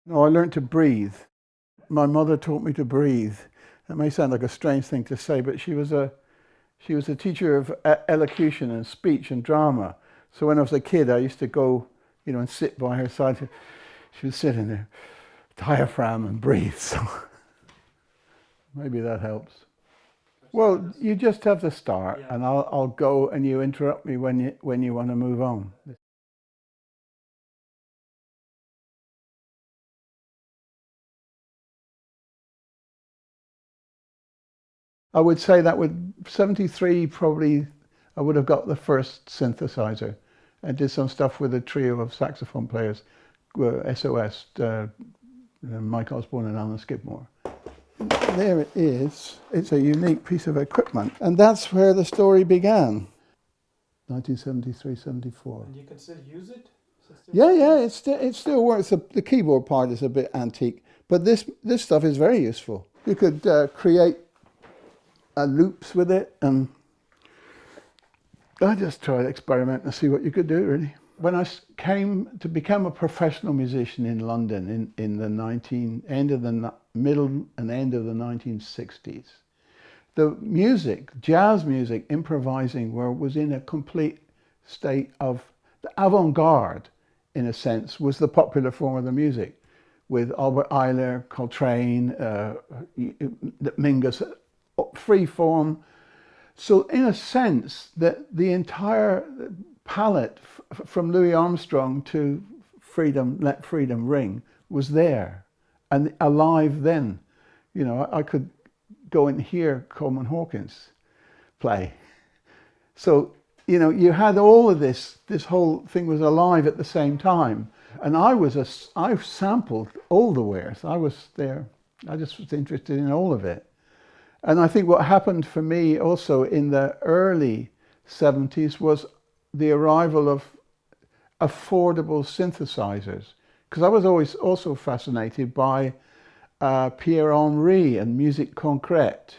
No, I learned to breathe. My mother taught me to breathe. That may sound like a strange thing to say, but she was a teacher of elocution and speech and drama. So when I was a kid, I used to go, and sit by her side. She would sit in there, diaphragm and breathe. So maybe that helps. Well, you just have to start, and I'll go, and you interrupt me when you want to move on. I would say that with 73, probably I would have got the first synthesizer and did some stuff with a trio of saxophone players, SOS, Mike Osborne and Alan Skidmore. There it is. It's a unique piece of equipment. And that's where the story began. 1973, 74. And you can still use it? Yeah, it still works. The keyboard part is a bit antique, but this stuff is very useful. You could create loops with it, and I just tried to experiment and see what you could do, really. When I came to become a professional musician in London in the middle and end of the 1960s, the music, jazz music, improvising, was in a complete state of the avant-garde, in a sense, was the popular form of the music, with Albert Eicher, Coltrane, Mingus, free form. So in a sense, that the entire palette from Louis Armstrong to Freedom, Let Freedom Ring was there and alive then. I could go and hear Coleman Hawkins play. So, you had all of this whole thing was alive at the same time. And I sampled all the wares. I was there. I just was interested in all of it. And I think what happened for me also in the early 70s was the arrival of affordable synthesizers. Because I was always also fascinated by Pierre and musique concrète.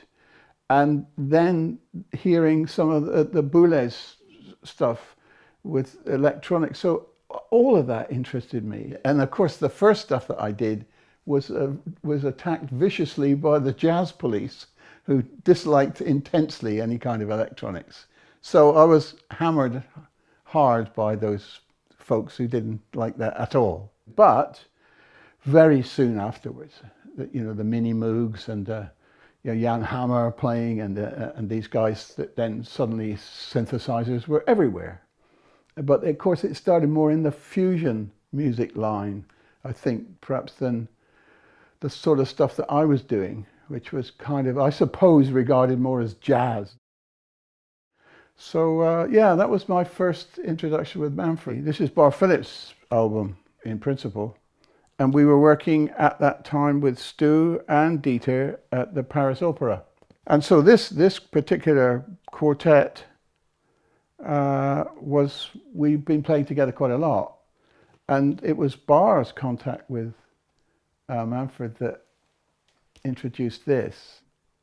And then hearing some of the Boulez stuff with electronics. So all of that interested me. And of course, the first stuff that I did was attacked viciously by the jazz police, who disliked intensely any kind of electronics. So I was hammered hard by those folks who didn't like that at all. But very soon afterwards, the Mini Moogs and Jan Hammer playing and these guys, that then suddenly synthesizers were everywhere. But of course it started more in the fusion music line, I think, perhaps than the sort of stuff that I was doing, which was kind of, I suppose, regarded more as jazz. So that was my first introduction with Manfred. This is Bar Phillips' album, in principle. And we were working at that time with Stu and Dieter at the Paris Opera. And so this particular quartet we've been playing together quite a lot. And it was Bar's contact with Manfred that introduced this.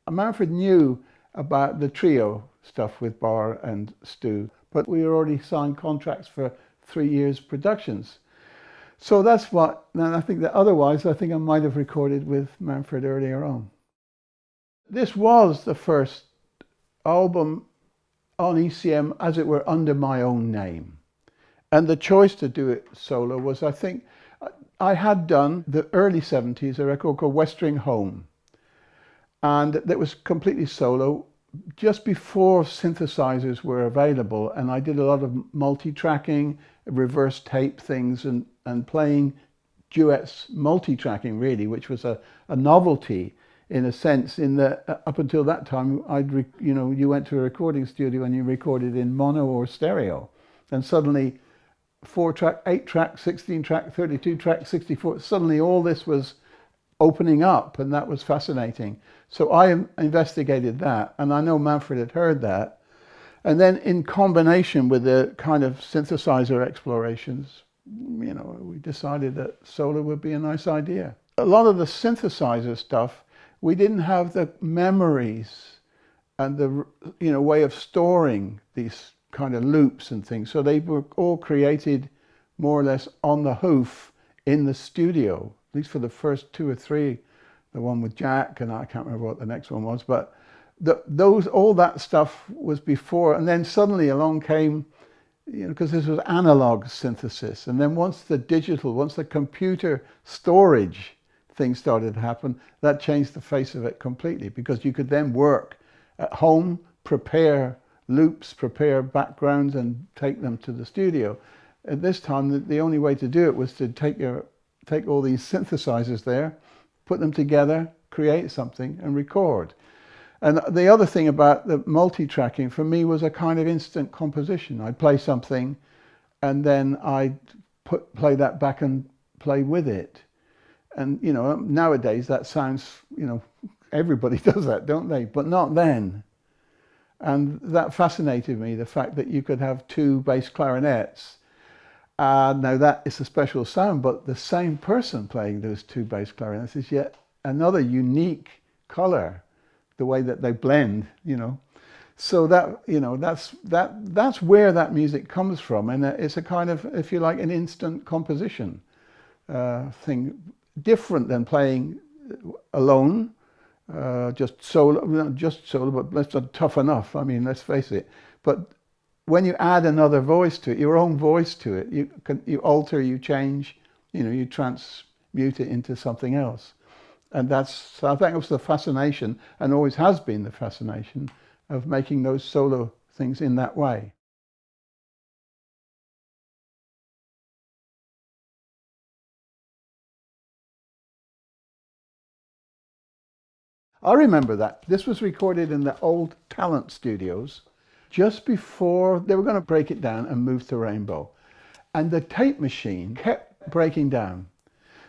Manfred knew about the trio stuff with Bar and Stu, but we already signed contracts for 3 years productions. So that's what, and I think that otherwise, I think I might have recorded with Manfred earlier on. This was the first album on ECM, as it were, under my own name. And the choice to do it solo was, I think, I had done the early 70s, a record called Westering Home. And that was completely solo, just before synthesizers were available. And I did a lot of multi-tracking, reverse tape things, and playing duets, multi-tracking really, which was a novelty in a sense, in that up until that time, you went to a recording studio and you recorded in mono or stereo. And suddenly 4-track, 8-track, 16-track, 32-track, 64, suddenly all this was opening up, and that was fascinating. So I investigated that, and I know Manfred had heard that. And then in combination with the kind of synthesizer explorations, we decided that solo would be a nice idea. A lot of the synthesizer stuff, we didn't have the memories and the way of storing these kind of loops and things. So they were all created more or less on the hoof in the studio. at least for the first 2 or 3, the one with Jack, and I can't remember what the next one was, but all that stuff was before, and then suddenly along came, because this was analog synthesis, and then once the computer storage thing started to happen, that changed the face of it completely, because you could then work at home, prepare loops, prepare backgrounds, and take them to the studio. At this time, the only way to do it was to take all these synthesizers there, put them together, create something, and record. And the other thing about the multi-tracking for me was a kind of instant composition. I'd play something, and then I'd play that back and play with it. And nowadays that sounds, everybody does that, don't they? But not then. And that fascinated me, the fact that you could have 2 bass clarinets. Now that is a special sound, but the same person playing those 2 bass clarinets is yet another unique color, the way that they blend, So that's where that music comes from, and it's a kind of, if you like, an instant composition thing, different than playing alone, just solo, but that's not tough enough. I mean, let's face it. But when you add another voice to it, your own voice to it, you alter, you change, you transmute it into something else. And I think it was the fascination, and always has been the fascination, of making those solo things in that way. I remember that. This was recorded in the old Talent studios just before they were going to break it down and move to Rainbow. And the tape machine kept breaking down.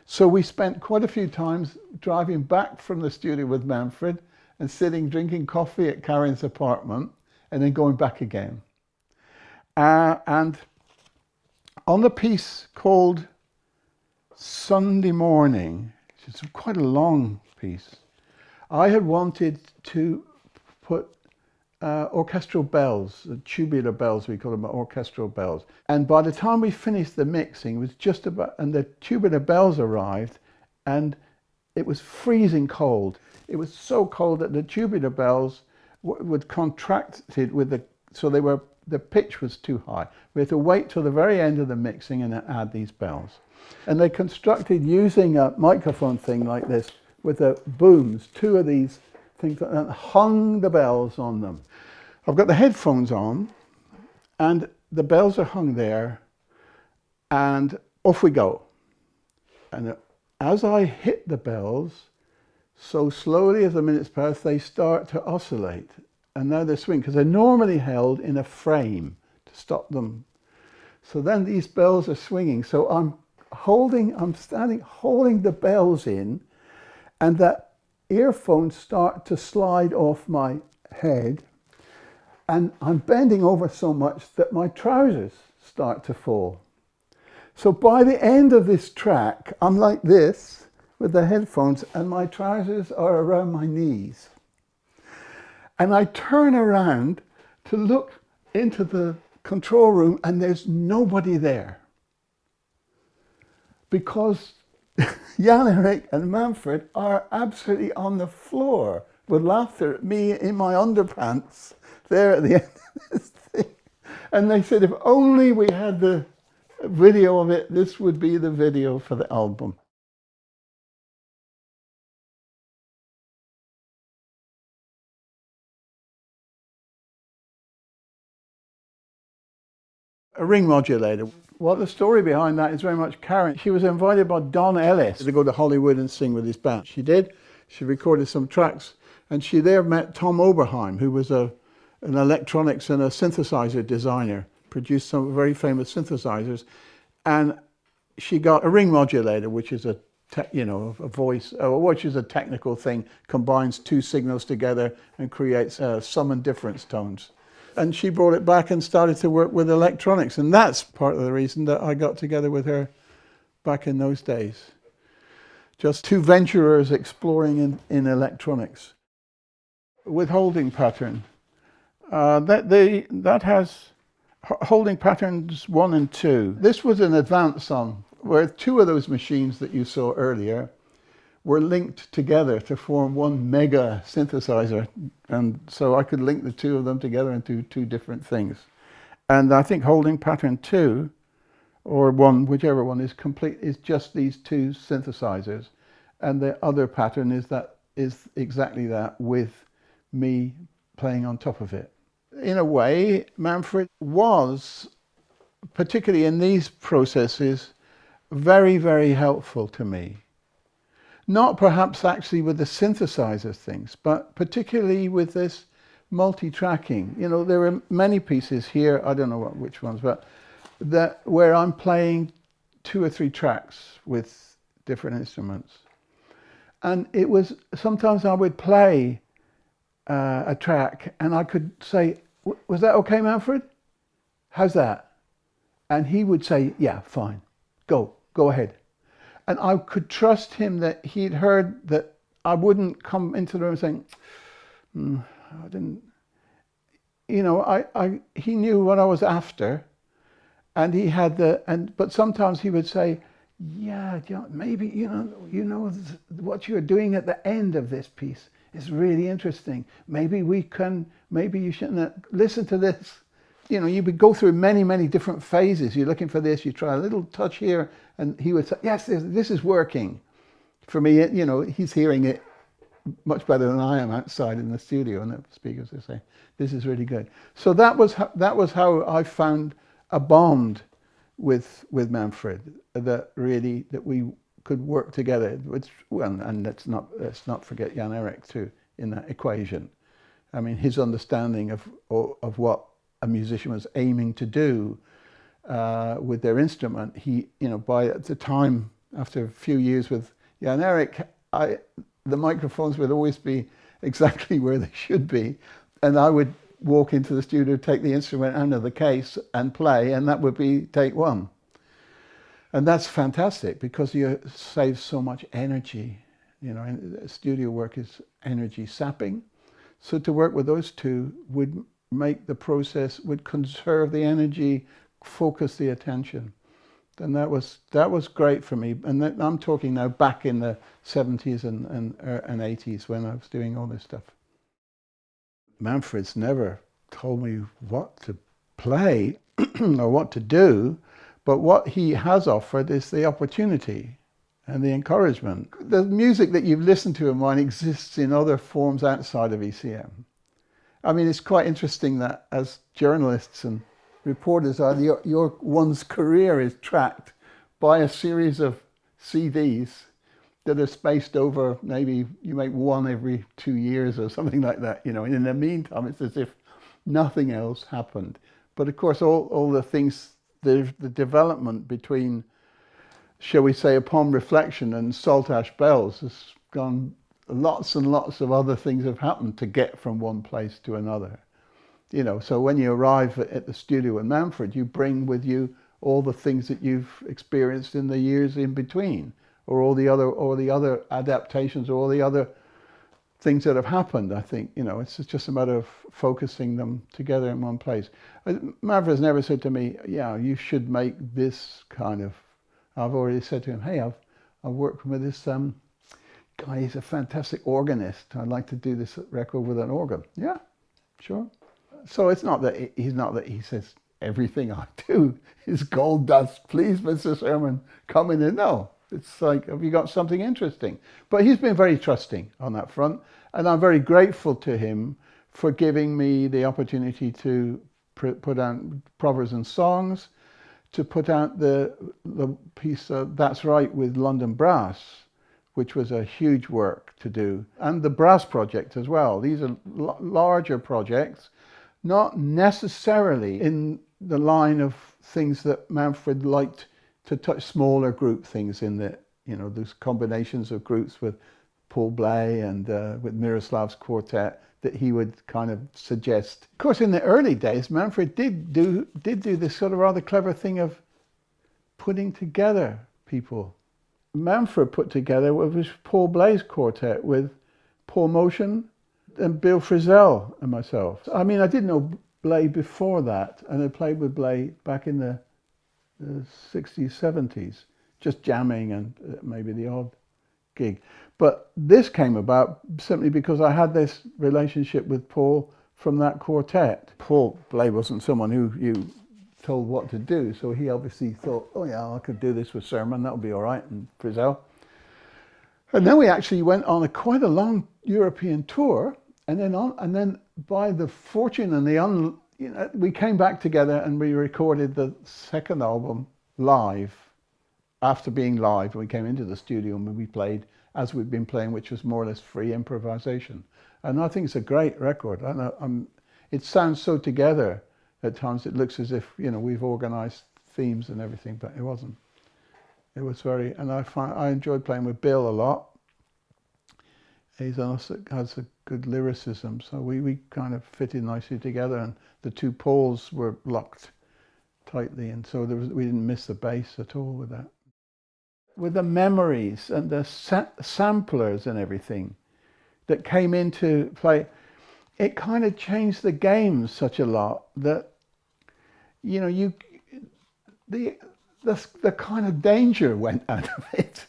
So we spent quite a few times driving back from the studio with Manfred and sitting drinking coffee at Karin's apartment and then going back again. And on the piece called Sunday Morning, which is quite a long piece, I had wanted to put orchestral bells, tubular bells, we call them orchestral bells. And by the time we finished the mixing, it was just about, and the tubular bells arrived, and it was freezing cold. It was so cold that the tubular bells would contracted with so the pitch was too high. We had to wait till the very end of the mixing and then add these bells. And they constructed using a microphone thing like this with the booms, 2 of these things, and hung the bells on them. I've got the headphones on, and the bells are hung there, and off we go. And as I hit the bells, so slowly as the minutes pass, they start to oscillate. And now they swing, because they're normally held in a frame to stop them. So then these bells are swinging. So I'm standing holding the bells in, and that earphones start to slide off my head, and I'm bending over so much that my trousers start to fall. So by the end of this track, I'm like this with the headphones, and my trousers are around my knees. And I turn around to look into the control room, and there's nobody there. Because Jan, Erik and Manfred are absolutely on the floor with laughter at me in my underpants there at the end of this thing. And they said, if only we had the video of it, this would be the video for the album. A ring modulator. Well, the story behind that is very much Karin. She was invited by Don Ellis to go to Hollywood and sing with his band. She did. She recorded some tracks, and she there met Tom Oberheim, who was an electronics and a synthesizer designer, produced some very famous synthesizers, and she got a ring modulator, which is a voice, which is a technical thing, combines 2 signals together and creates sum and difference tones. And she brought it back and started to work with electronics. And that's part of the reason that I got together with her back in those days. Just 2 venturers exploring in electronics. Withholding pattern. That has holding patterns 1 and 2. This was an advance on where two of those machines that you saw earlier were linked together to form one mega synthesizer. And so I could link the two of them together into two different things. And I think holding pattern 2, or 1, whichever one is complete, is just these two synthesizers. And the other pattern is exactly that, with me playing on top of it. In a way, Manfred was, particularly in these processes, very, very helpful to me. Not perhaps actually with the synthesizer things, but particularly with this multi-tracking. You know, there are many pieces here, I don't know which ones, but where I'm playing 2 or 3 tracks with different instruments. And it was, sometimes I would play a track and I could say, was that okay, Manfred? How's that? And he would say, yeah, fine, go ahead. And I could trust him that he'd heard that I wouldn't come into the room saying, I didn't, you know, he knew what I was after, and he had but sometimes he would say, yeah, maybe, you know, what you're doing at the end of this piece is really interesting. Maybe you shouldn't listen to this. You know, you would go through many, many different phases. You're looking for this, you try a little touch here, and he would say, yes, this is working. For me, you know, he's hearing it much better than I am outside in the studio, and the speakers are saying, this is really good. So that was how I found a bond with Manfred, that we could work together. And let's not forget Jan Erik too in that equation. I mean, his understanding of what a musician was aiming to do with their instrument. He, you know, by the time, after a few years with Jan Erik, the microphones would always be exactly where they should be. And I would walk into the studio, take the instrument out of the case and play, and that would be take 1. And that's fantastic because you save so much energy. You know, studio work is energy sapping. So to work with those two would make the process, would conserve the energy, focus the attention. And that was great for me. And I'm talking now back in the 70s and 80s when I was doing all this stuff. Manfred's never told me what to play or what to do, but what he has offered is the opportunity and the encouragement. The music that you've listened to of mine exists in other forms outside of ECM. I mean, it's quite interesting that as journalists and reporters are, your one's career is tracked by a series of CDs that are spaced over, maybe you make one every 2 years or something like that, you know, and in the meantime, it's as if nothing else happened. But of course, all the things, the development between, shall we say, Upon Reflection and Salt Ash Bells has gone, lots and lots of other things have happened to get from one place to another. You know, so when you arrive at the studio in Manfred, you bring with you all the things that you've experienced in the years in between, or all the other adaptations, or all the other things that have happened. I think, you know, it's just a matter of focusing them together in one place. Manfred has never said to me, yeah, you should make this kind of, I've already said to him, hey, I've worked with this guy, he's a fantastic organist. I'd like to do this record with an organ. Yeah, sure. So it's not that he says everything I do is gold dust. Please, Mr. Surman, come in and no. It's like, have you got something interesting? But he's been very trusting on that front, and I'm very grateful to him for giving me the opportunity to put out Proverbs and Songs, to put out the piece That's Right with London Brass, which was a huge work to do, and the brass project as well. These are larger projects, not necessarily in the line of things that Manfred liked to touch, smaller group things in the, you know, those combinations of groups with Paul Bley and with Miroslav's quartet that he would kind of suggest. Of course, in the early days, Manfred did do this sort of rather clever thing of putting together people. Manfred put together was Paul Bley's quartet with Paul Motion and Bill Frisell and myself. I mean, I didn't know Bley before that, and I played with Bley back in the 60s, 70s, just jamming and maybe the odd gig. But this came about simply because I had this relationship with Paul from that quartet. Paul Blay wasn't someone who you told what to do, so he obviously thought, oh yeah, I could do this with Surman, that'll be all right, and Frizzell. And then we actually went on quite a long European tour, and then by the fortune and the we came back together and we recorded the second album live. After being live, we came into the studio and we played as we'd been playing, which was more or less free improvisation. And I think it's a great record. It sounds so together at times. It looks as if, you know, we've organized themes and everything, but it wasn't. It was very, and I enjoyed playing with Bill a lot. He's also has a good lyricism, so we kind of fitted nicely together, and the two Pauls were locked tightly, and so we didn't miss the bass at all with that. With the memories and the samplers and everything that came into play, it kind of changed the game such a lot that, you know, the kind of danger went out of it.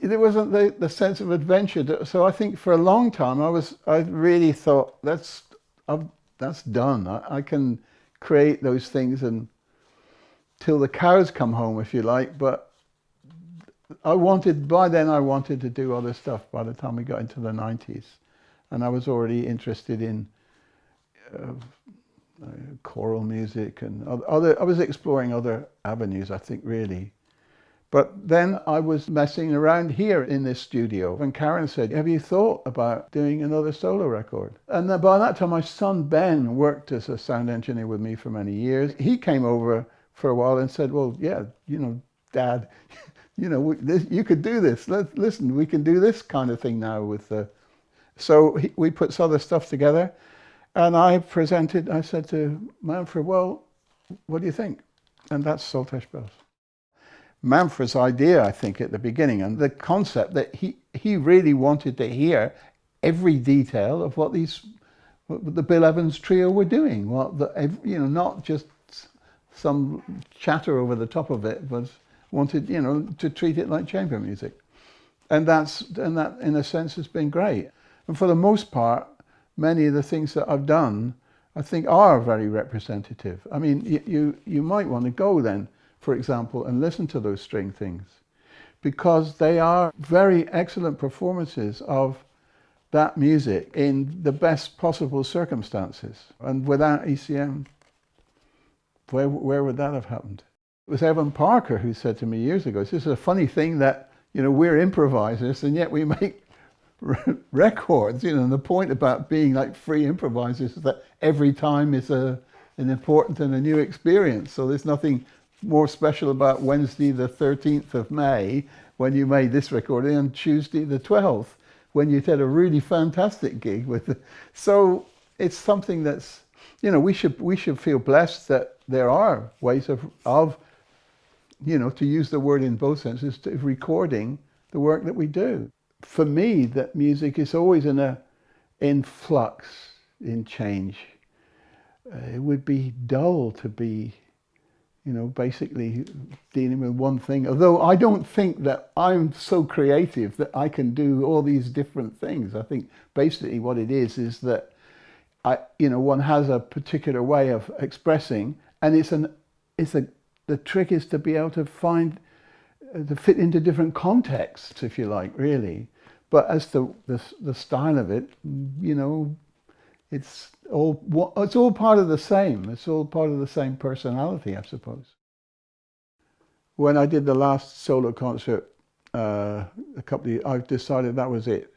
There wasn't the sense of adventure. So I think for a long time I really thought that's done. I can create those things and till the cows come home, if you like. But by then I wanted to do other stuff by the time we got into the 90s. And I was already interested in choral music and I was exploring other avenues, I think, really. But then I was messing around here in this studio and Karin said, have you thought about doing another solo record? And then by that time my son Ben worked as a sound engineer with me for many years. He came over for a while and said, well, yeah, you know, Dad, you know, you could do this. Listen, we can do this kind of thing now with the... So we put some other stuff together and I said to Manfred, well, what do you think? And that's Saltash Bells. Manfred's idea, I think, at the beginning, and the concept that he really wanted to hear every detail of what the Bill Evans trio were doing. You know, not just some chatter over the top of it, but wanted, you know, to treat it like chamber music. And that, in a sense, has been great. And for the most part, many of the things that I've done, I think, are very representative. I mean, you might want to go then, for example, and listen to those string things, because they are very excellent performances of that music in the best possible circumstances. And without ECM, where would that have happened? It was Evan Parker who said to me years ago, this is a funny thing that, you know, we're improvisers and yet we make records, you know, and the point about being like free improvisers is that every time is an important and a new experience. So there's nothing more special about Wednesday the 13th of May when you made this recording and Tuesday the 12th when you did a really fantastic gig with so it's something that's, you know, we should feel blessed that there are ways of you know, to use the word in both senses, of recording the work that we do. For me, that music is always in flux, in change. It would be dull to be, you know, basically dealing with one thing. Although I don't think that I'm so creative that I can do all these different things. I think basically what it is that you know, one has a particular way of expressing, and the trick is to be able to find to fit into different contexts, if you like, really. But as the style of it, you know, it's all part of the same. It's all part of the same personality, I suppose. When I did the last solo concert, I've decided that was it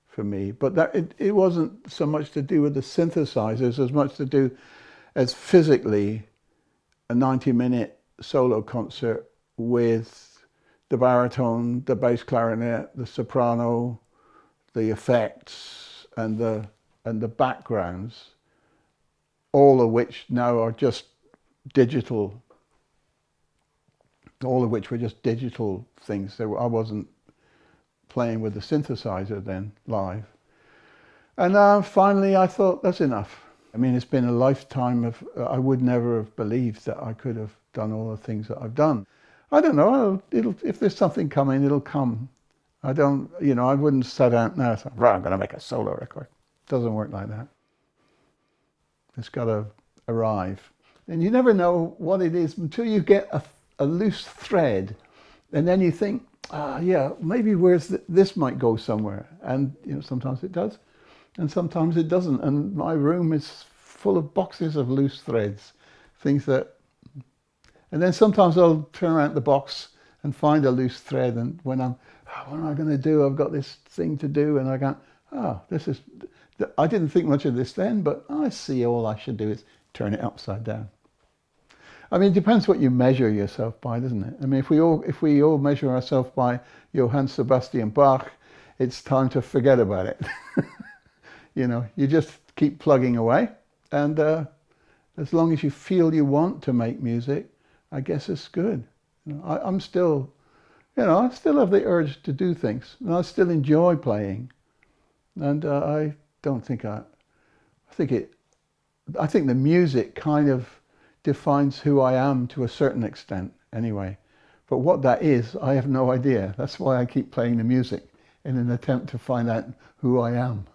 for me. But it wasn't so much to do with the synthesizers as much to do as physically a 90-minute solo concert with the baritone, the bass clarinet, the soprano, the effects, and the backgrounds, all of which now are just digital. All of which were just digital things. So I wasn't playing with the synthesizer then live. And finally, I thought that's enough. I mean, it's been a lifetime of. I would never have believed that I could have done all the things that I've done. I don't know. If there's something coming, it'll come. I don't, I wouldn't set out now, so, right, I'm going to make a solo record. It doesn't work like that. It's got to arrive. And you never know what it is until you get a loose thread. And then you think, yeah, maybe this might go somewhere. And, sometimes it does. And sometimes it doesn't. And my room is full of boxes of loose threads. Things that... And then sometimes I'll turn around the box and find a loose thread. And when what am I going to do? I've got this thing to do. And I go, this is... I didn't think much of this then, but I see all I should do is turn it upside down. I mean, it depends what you measure yourself by, doesn't it? I mean, if we all measure ourselves by Johann Sebastian Bach, it's time to forget about it. You just keep plugging away. And as long as you feel you want to make music, I guess it's good. I'm still, I still have the urge to do things. And I still enjoy playing. And I don't think I think the music kind of defines who I am to a certain extent anyway. But what that is, I have no idea. That's why I keep playing the music in an attempt to find out who I am.